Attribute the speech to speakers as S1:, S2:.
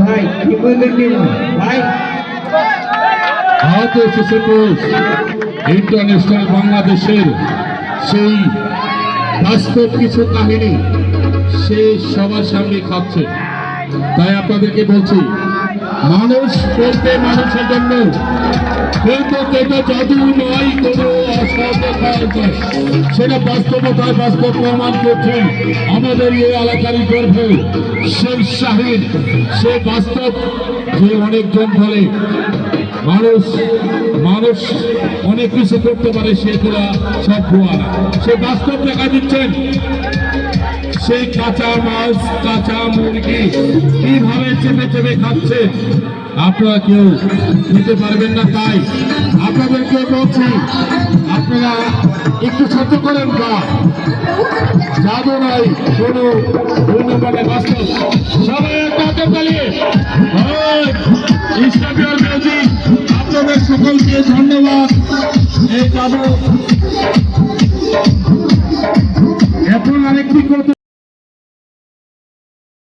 S1: ভাই কি বললেন ভাই
S2: আহত শিশুপুরুষ ইন্টারন্যাশনাল বাংলাদেশের সেই বাস্তব কিছু কাহিনী সে সবার সামনে খাচ্ছে। তাই আপনাদেরকে বলছি, মানুষ বলতে মানুষের জন্য, কিন্তু এটা জাদু নয়, কোনো অসততার নয়, সেটা বাস্তবতায় বাস্তব প্রমাণ করছেন আমাদের এই এলাকারই গর্ভ সেই শাহিদ। সে বাস্তব যে অনেকজন বলে মানুষ মানুষ অনেক কিছু করতে পারে, সেগুলা সব ভুয়া। সে বাস্তব দেখা দিচ্ছেন। সেই কাঁচা মাছ, কাঁচা মুরগি কিভাবে চেপে চেপে খাচ্ছে, আপনারা কেউ খেতে পারবেন না। তাই আপনাদেরকে বলছি, আপনারা একটু সহ্য করেন। জাদু নয়, কোনো মানে বাস্তব। সবাই একটা পালিয়ে আপনাদের সকলকে ধন্যবাদ। এই জাদু এখন আরেকটি করতে